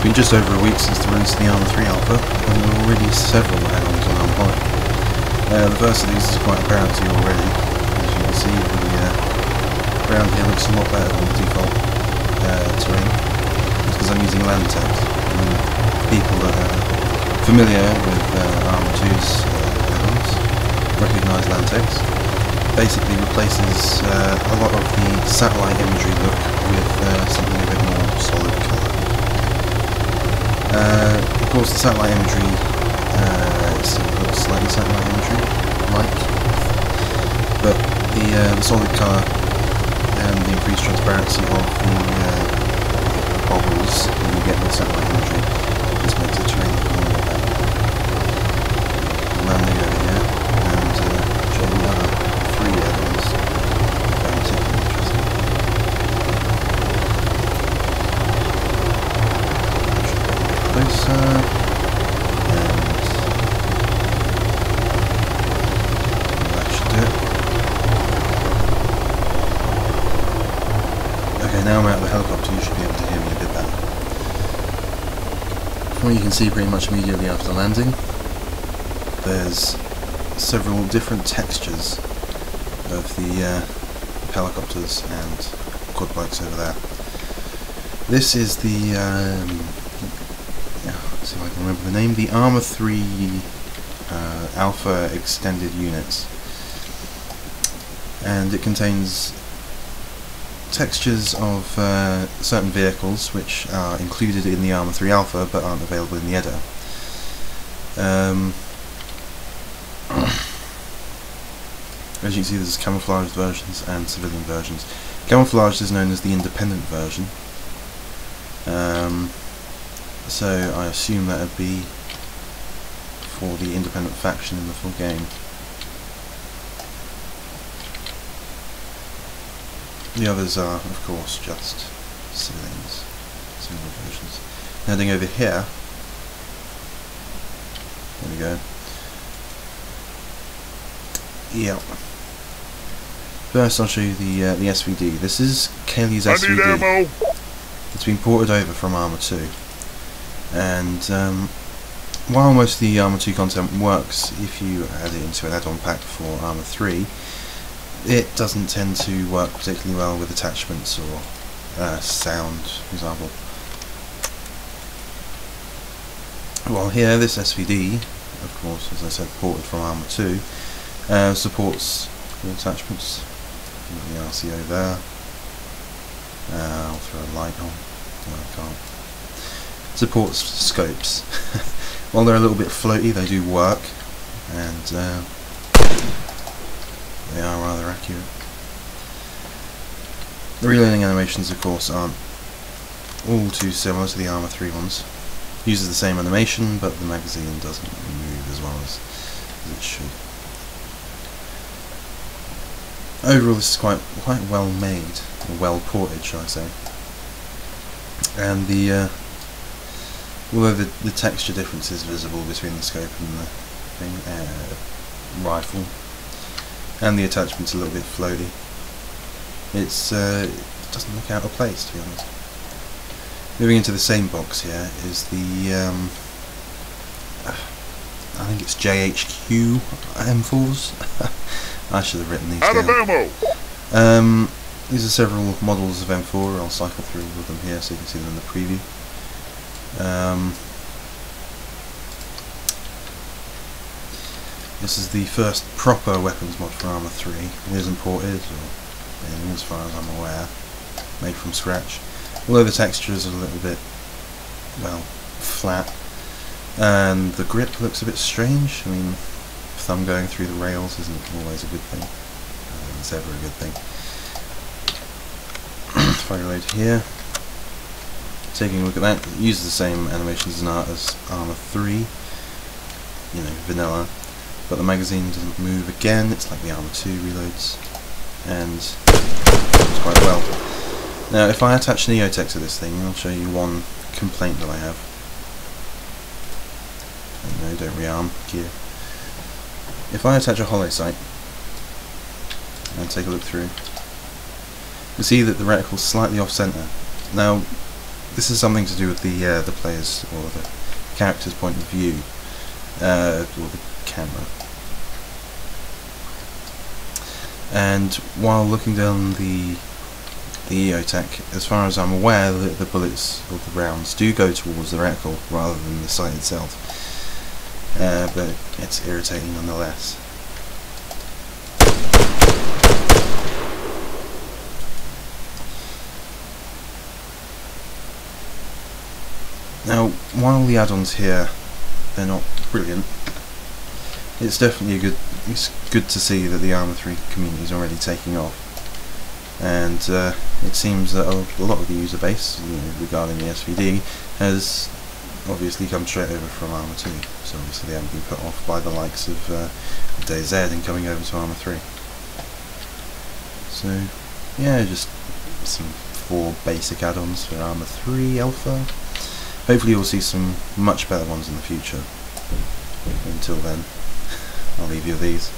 been just over a week since the release of the Arma 3 alpha, and there are already several add-ons on Arma. The first of these is quite apparent to you already. As you can see, the ground here looks a lot better than the default terrain. It's because I'm using land text. People that are familiar with Arma 2's add-ons recognise land text. Basically replaces a lot of the satellite imagery look with something a bit more solid colour. Of course, the satellite imagery still looks slightly satellite imagery-like, but the solid colour and the increased transparency of the bobbles that you get with satellite imagery just makes the terrain look a little better. Landing over here and show you another 3 add-ons I found particularly interesting. Closer, and that should do it. Okay, now I'm out of the helicopter, you should be able to hear me a bit better. From what you can see pretty much immediately after landing, there's several different textures of the helicopters and quad bikes over there. This is the let's see if I can remember the name, the Arma 3 Alpha Extended Units, and it contains textures of certain vehicles which are included in the Arma 3 Alpha but aren't available in the Addon. As you can see, there's camouflaged versions and civilian versions. Camouflaged is known as the independent version. So I assume that would be for the independent faction in the full game. The others are, of course, just civilians, civilian versions. Heading over here, there we go. Yep. First I'll show you the SVD. This is Kelly's SVD. It's been ported over from Arma 2. And while most of the Arma 2 content works if you add it into an add-on pack for Arma 3, it doesn't tend to work particularly well with attachments or sound, for example. While here, this SVD, of course, as I said, ported from Arma 2, supports all attachments. The RCO there. I'll throw a light on. No, I can't. Supports scopes. While they're a little bit floaty, they do work, and they are rather accurate. The reloading animations, of course, aren't all too similar to the Arma 3 ones. It uses the same animation, but the magazine doesn't move as well as it should. Overall, this is quite well made, or well ported, shall I say. And the although the texture difference is visible between the scope and the thing, rifle, and the attachment's a little bit floaty, it doesn't look out of place, to be honest. Moving into the same box here is the I think it's JHQ M4s. I should have written these down. These are several models of M4. I'll cycle through with them here so you can see them in the preview. This is the first proper weapons mod for Arma 3. It isn't ported, or anything as far as I'm aware, made from scratch. Although the textures are a little bit, well, flat, and the grip looks a bit strange. I mean, thumb going through the rails isn't always a good thing. I don't think it's ever a good thing. If I reload here, taking a look at that, it uses the same animations as Arma 3, you know, vanilla, but the magazine doesn't move again. It's like the Arma 2 reloads, and it's quite well. Now, if I attach Neotech to this thing, I'll show you one complaint that I have. No, don't rearm, gear. If I attach a holo sight and take a look through, you see that the reticle's slightly off-center. Now, this is something to do with the player's or the character's point of view, or the camera. And while looking down the EOTech, as far as I'm aware, the bullets or the rounds do go towards the reticle rather than the sight itself. But it's irritating nonetheless. Now, while the add-ons here, they're not brilliant, it's definitely it's good to see that the Arma 3 community is already taking off, and it seems that a lot of the user base, regarding the SVD, has obviously come straight over from Arma 2, so obviously they haven't been put off by the likes of DayZ and coming over to Arma 3. So yeah, just some 4 basic add-ons for Arma 3 Alpha. Hopefully you'll see some much better ones in the future. Until then, I'll leave you with these.